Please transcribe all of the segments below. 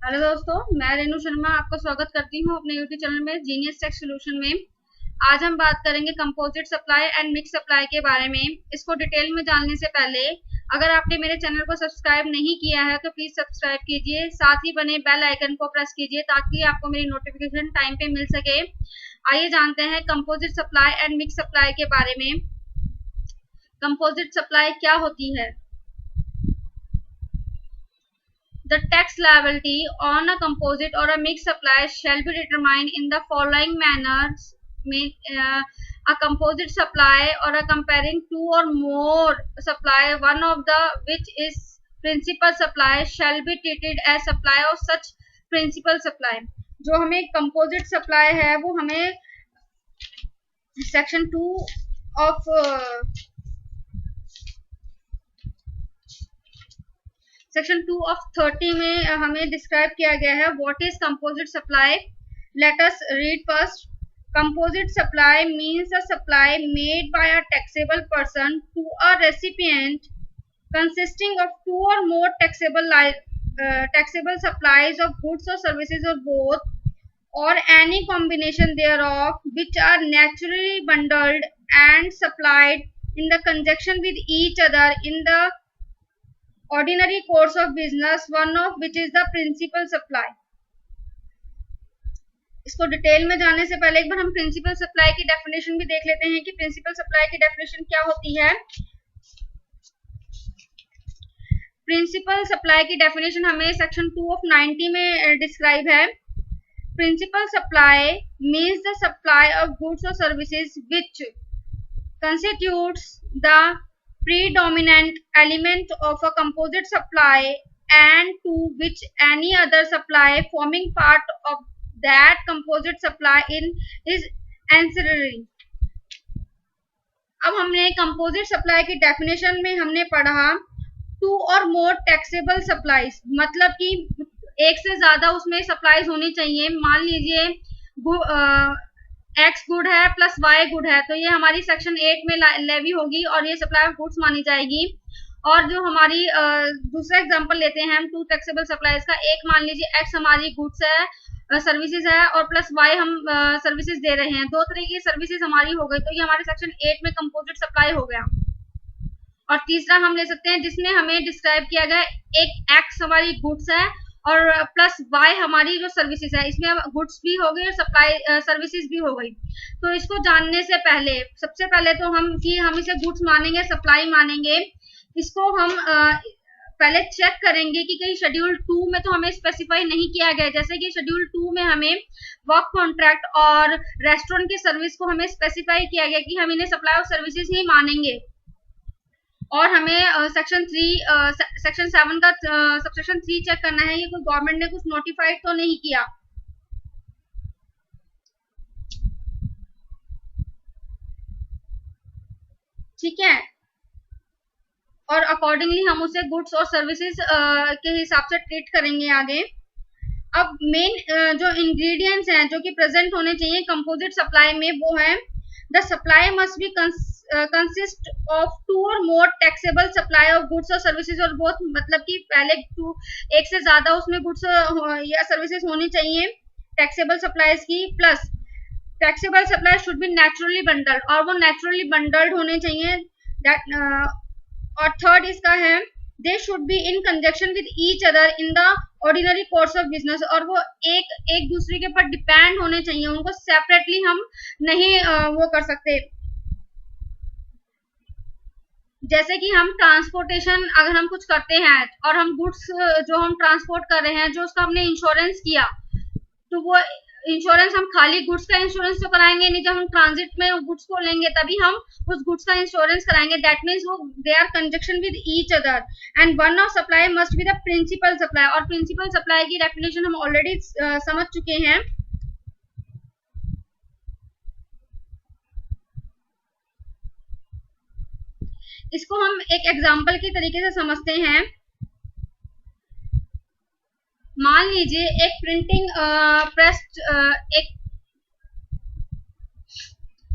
Hello दोस्तों, मैं रेनू शर्मा आपका स्वागत करती हूँ अपने यूट्यूब चैनल में जीनियस टेक सॉल्यूशन में। आज हम बात करेंगे composite supply and mix supply के बारे में। इसको डिटेल में जानने से पहले अगर आपने मेरे चैनल को सब्सक्राइब नहीं किया है तो प्लीज सब्सक्राइब कीजिए, साथ ही बने बेल आइकन को प्रेस कीजिए ताकि आपको मेरी नोटिफिकेशन टाइम पे मिल सके। आइए जानते हैं composite supply and mix supply के बारे में। कंपोजिट सप्लाई क्या होती है? The tax liability on a composite or a mixed supply shall be determined in the following manners. A composite supply or a comparing two or more supply, one of the which is principal supply, shall be treated as supply of such principal supply. जो हमें composite supply है वो हमें section 2 of section 2 of 30 में हमें describe किया गया है what is composite supply. Let us read first. Composite supply means a supply made by a taxable person to a recipient consisting of two or more taxable supplies of goods or services or both, or any combination thereof, which are naturally bundled and supplied in the conjunction with each other in the ordinary course of business, one of which is the principal supply. इसको detail में जानने से पहले एक बार हम principal supply की definition भी देख लेते हैं कि प्रिंसिपल सप्लाई की डेफिनेशन क्या होती है। प्रिंसिपल सप्लाई की डेफिनेशन हमें सेक्शन 2 ऑफ 90 में डिस्क्राइब है। Principal supply means the supply of goods और services which constitutes the predominant element of a composite supply and to which any other supply forming part of that composite supply is ancillary. अब हमने composite supply की definition में हमने पढ़ा to or more taxable supplies, मतलब कि एक से ज्यादा उसमें सप्लाईज होनी चाहिए। मान लीजिए एक्स गुड है प्लस वाई गुड है तो ये हमारी सेक्शन 8 में लेवी होगी और ये सप्लाई ऑफ गुड्स मानी जाएगी। और जो हमारी दूसरा एग्जांपल लेते हैं हम टू टैक्सेबल सप्लाईज का। एक मान लीजिए एक्स हमारी गुड्स है, सर्विसेज है और प्लस वाई हम सर्विसेज दे रहे हैं, दो तरह की सर्विसेज हमारी हो गई तो ये हमारे सेक्शन 8 में कंपोजिट सप्लाई हो गया। और तीसरा हम ले सकते हैं जिसने हमें डिस्क्राइब किया गया, एक एक्स हमारी गुड्स है और प्लस वाई हमारी जो सर्विसेज है, इसमें गुड्स भी हो गई और सप्लाई सर्विसेज भी हो गई। तो इसको जानने से पहले सबसे पहले तो हम इसे गुड्स मानेंगे, सप्लाई मानेंगे। इसको हम पहले चेक करेंगे कि कहीं शेड्यूल 2 में तो हमें स्पेसिफाई नहीं किया गया, जैसे कि शेड्यूल 2 में हमें वर्क कॉन्ट्रैक्ट और रेस्टोरेंट की सर्विस को हमें स्पेसिफाई किया गया कि हम इन्हें सप्लाई ऑफ सर्विसेज ही मानेंगे। और हमें सेक्शन 7 का सबसेक्शन 3 चेक करना है, ये कोई गवर्नमेंट ने कुछ नोटिफाइड तो नहीं किया। ठीक है, और अकॉर्डिंगली हम उसे गुड्स और सर्विसेज के हिसाब से ट्रीट करेंगे आगे। अब मेन जो इंग्रेडिएंट्स हैं जो कि प्रेजेंट होने चाहिए कंपोजिट सप्लाई में वो है the supply must be consist of two or more taxable supply of goods और सर्विसेज और बोथ, मतलब कि पहले एक से ज्यादा उसमें गुड्स या सर्विसेज होनी चाहिए टैक्सेबल सप्लाईज की, plus taxable supply should be naturally bundled और वो नेचुरली बंडल्ड होने चाहिए। और थर्ड इसका है they should be in conjunction with each other in the ordinary course of business, और वो एक दूसरे के ऊपर डिपेंड होने चाहिए, उनको सेपरेटली हम नहीं वो कर सकते। जैसे कि हम ट्रांसपोर्टेशन अगर हम कुछ करते हैं और हम गुड्स जो हम ट्रांसपोर्ट कर रहे हैं जो उसका हमने इंश्योरेंस किया, तो वो इंश्योरेंस हम खाली गुड्स का इंश्योरेंस तो कराएंगे नहीं, जब हम ट्रांजिट में गुड्स को लेंगे तभी हम उस गुड्स का इंश्योरेंस कराएंगे। दैट मीन्स वो they are conjunction with each other and one of supply must be the principal supply. और प्रिंसिपल सप्लाई की डेफिनेशन हम ऑलरेडी समझ चुके हैं। इसको हम एक एग्जाम्पल के तरीके से समझते हैं। मान लीजिए एक प्रिंटिंग प्रेस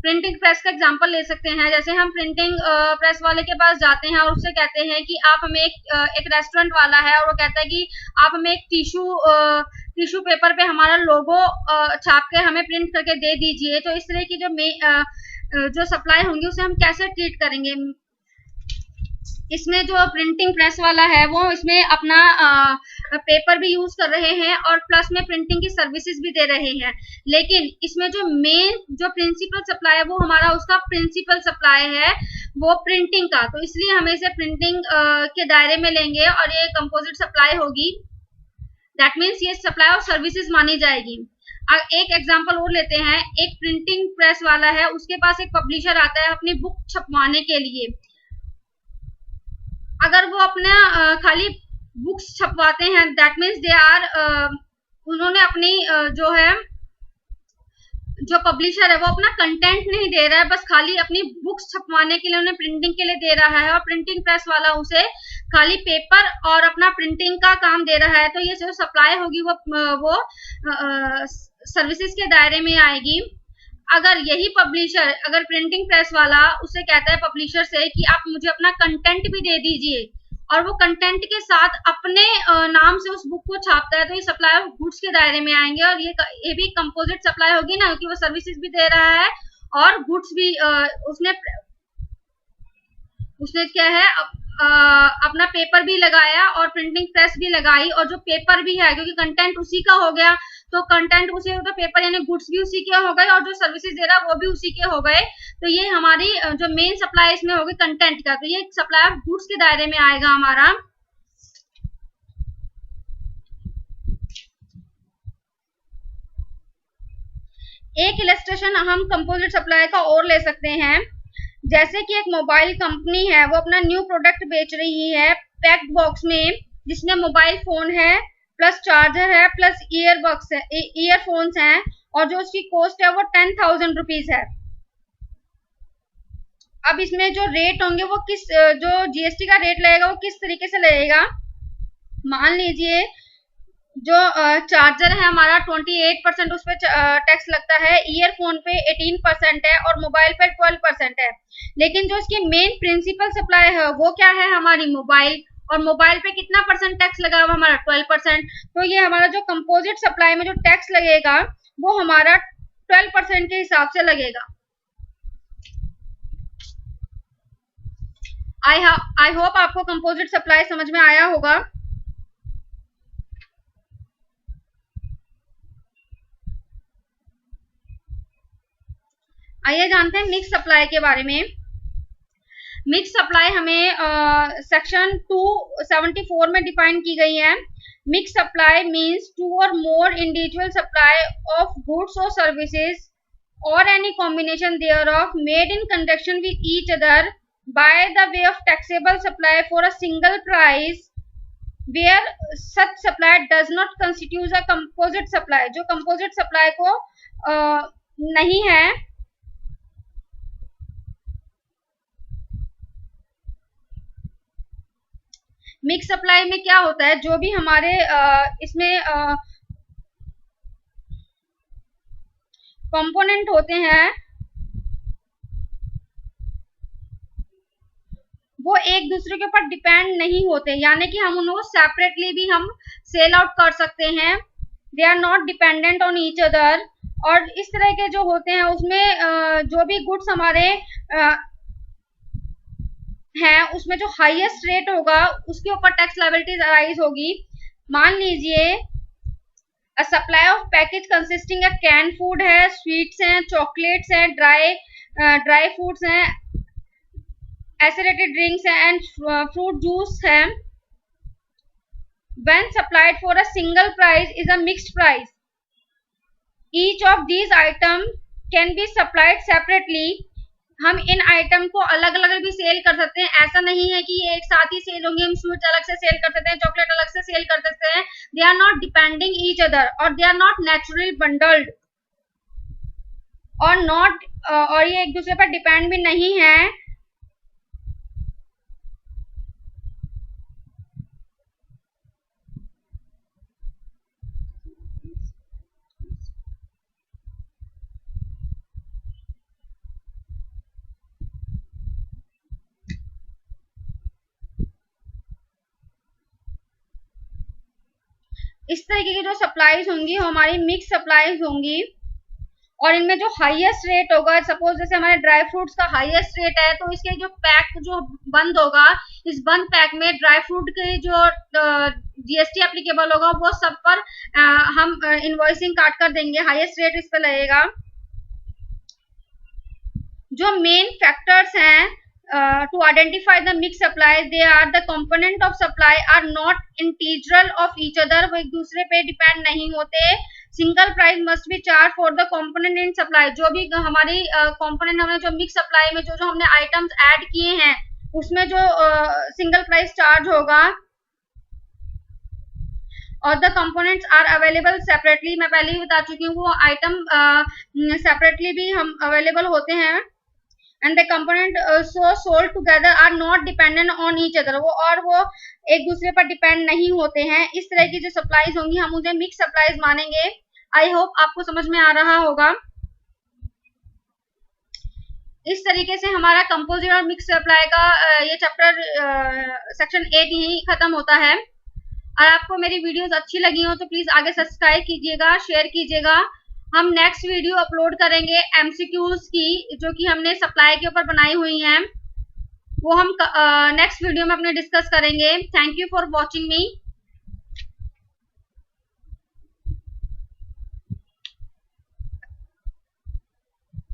प्रिंटिंग प्रेस का एग्जांपल ले सकते हैं। जैसे हम प्रिंटिंग प्रेस वाले के पास जाते हैं और उससे कहते हैं कि आप हमें एक रेस्टोरेंट वाला है और वो कहता है कि आप हमें एक टिश्यू पेपर पे हमारा लोगो छाप के हमें प्रिंट करके दे दीजिए। तो इस तरह की जो सप्लाई होंगी उसे हम कैसे ट्रीट करेंगे। इसमें जो प्रिंटिंग प्रेस वाला है वो इसमें अपना पेपर भी यूज कर रहे हैं और प्लस में प्रिंटिंग की सर्विसेज भी दे रहे हैं, लेकिन इसमें जो मेन जो प्रिंसिपल सप्लाई है वो हमारा उसका प्रिंसिपल सप्लाई है वो प्रिंटिंग का। तो इसलिए हम इसे प्रिंटिंग के दायरे में लेंगे और ये कंपोजिट सप्लाई होगी। दैट मीन्स ये सप्लाई ऑफ सर्विसेज मानी जाएगी। अब एक एग्जांपल और लेते हैं। एक प्रिंटिंग प्रेस वाला है, उसके पास एक पब्लिशर आता है अपनी बुक छपवाने के लिए। अगर वो अपना खाली बुक्स छपवाते हैं, दैट मीन्स दे आर उन्होंने अपनी जो है जो पब्लिशर है वो अपना कंटेंट नहीं दे रहा है, बस खाली अपनी बुक्स छपवाने के लिए उन्हें प्रिंटिंग के लिए दे रहा है और प्रिंटिंग प्रेस वाला उसे खाली पेपर और अपना प्रिंटिंग का काम दे रहा है। तो ये जो सप्लाई होगी वो सर्विसेज के दायरे में आएगी। अगर यही पब्लिशर, अगर प्रिंटिंग प्रेस वाला उससे कहता है पब्लिशर से कि आप मुझे अपना कंटेंट भी दे दीजिए और वो कंटेंट के साथ अपने नाम से उस बुक को छापता है, तो ये सप्लाई ऑफ गुड्स के दायरे में आएंगे और ये भी कंपोजिट सप्लाई होगी ना, क्योंकि वो सर्विसेज भी दे रहा है और गुड्स भी उसने क्या है अपना पेपर भी लगाया और प्रिंटिंग प्रेस भी लगाई और जो पेपर भी है क्योंकि कंटेंट उसी का हो गया, तो कंटेंट उसी तो पेपर यानी गुड्स भी उसी के हो गए और जो सर्विसेज दे रहा है वो भी उसी के हो गए। तो ये हमारी जो मेन सप्लाई इसमें होगी कंटेंट का, तो ये सप्लाई ऑफ गुड्स के दायरे में आएगा हमारा। एक इलस्ट्रेशन हम कंपोजिट सप्लाई का और ले सकते हैं। जैसे कि एक मोबाइल कंपनी है, वो अपना न्यू प्रोडक्ट बेच रही है पैक्ड बॉक्स में, जिसमें मोबाइल फोन है प्लस चार्जर है प्लस ईयरफोन्स हैं और जो उसकी कॉस्ट है वो 10,000 रुपीज है। अब इसमें जो रेट होंगे वो जो जीएसटी का रेट लगेगा वो किस तरीके से लगेगा। मान लीजिए जो चार्जर है हमारा 28% उस पर टैक्स लगता है, ईयरफोन पे 18% है और मोबाइल पे 12% है। लेकिन जो इसकी मेन प्रिंसिपल सप्लाई है वो क्या है, हमारी मोबाइल, और मोबाइल पे कितना परसेंट टैक्स लगा हुआ हमारा 12%। तो ये हमारा जो कंपोजिट सप्लाई में जो टैक्स लगेगा वो हमारा 12% के हिसाब से लगेगा। आई होप आपको कंपोजिट सप्लाई समझ में आया होगा। आइए जानते हैं मिक्स सप्लाई के बारे में। मिक्स सप्लाई हमें सेक्शन 274 में डिफाइन की गई है। Mix supply means 2 or more individual supply of goods or services or any combination thereof made in conjunction with each other by the way of taxable supply for a single price where such supply does not constitute a composite supply। जो composite supply को नहीं है, mix supply में क्या होता है, जो भी हमारे इसमें कंपोनेंट होते हैं वो एक दूसरे के ऊपर डिपेंड नहीं होते, यानी कि हम उनको सेपरेटली भी हम सेल आउट कर सकते हैं। They are not dependent on each other. और इस तरह के जो होते हैं उसमें जो भी गुड्स हमारे है उसमें जो हाईएस्ट रेट होगा उसके ऊपर टैक्स लायबिलिटीज अराइज होगी। मान लीजिए a supply of package consisting of can food है, स्वीट्स हैं, चॉकलेट्स हैं, ड्राई फ्रूट्स हैं, एसिडेटेड ड्रिंक्स हैं एंड फ्रूट जूस है। When supplied for a single price is a mixed price. Each of these item can be supplied separately. हम इन item को अलग अलग भी सेल कर सकते हैं, ऐसा नहीं है कि ये एक साथ ही सेल होंगे। हम स्वीट अलग से सेल कर सकते हैं, चॉकलेट अलग से सेल कर सकते हैं। They are not depending each other और they are not naturally bundled और ये एक दूसरे पर डिपेंड भी नहीं है। इस तरीके की जो सप्लाईज होंगी वो हमारी मिक्स सप्लाईज होंगी, और इनमें जो हाईएस्ट रेट होगा, सपोज जैसे हमारे ड्राई फ्रूट्स का हाईएस्ट रेट है, तो इसके जो पैक जो बंद होगा, इस बंद पैक में ड्राई फ्रूट के जो जीएसटी एप्लीकेबल होगा वो सब पर हम इनवॉइसिंग काट कर देंगे, हाईएस्ट रेट इस पर लगेगा। जो मेन फैक्टर्स हैं to identify the mix supply, they are the component of supply are not integral of each other, वो एक दूसरे पे डिपेंड नहीं होते। Single price must be charge for the component in supply, जो भी हमारी कंपोनेंट हमने जो मिक्स सप्लाई में जो हमने आइटम्स ऐड किए हैं उसमें जो सिंगल प्राइस चार्ज होगा, और the components are available separately, मैं पहले ही बता चुकी हूँ वो आइटम सेपरेटली भी हम अवेलेबल होते हैं। And the component so sold together are not dependent on each other, वो एक दूसरे पर डिपेंड नहीं होते हैं। इस तरह की जो सप्लाईज होंगी हम उन्हें मिक्स सप्लाईज मानेंगे। आई होप आपको समझ में आ रहा होगा। इस तरीके से हमारा कंपोजिट और मिक्स सप्लाई का ये चैप्टर सेक्शन 8 यही खत्म होता है। और आपको मेरी वीडियोस अच्छी लगी हो तो प्लीज आगे सब्सक्राइब कीजिएगा, शेयर कीजिएगा। हम नेक्स्ट वीडियो अपलोड करेंगे एमसीक्यूज की, जो कि हमने सप्लाई के ऊपर बनाई हुई हैं, वो हम नेक्स्ट वीडियो में अपने डिस्कस करेंगे। Thank you for watching me.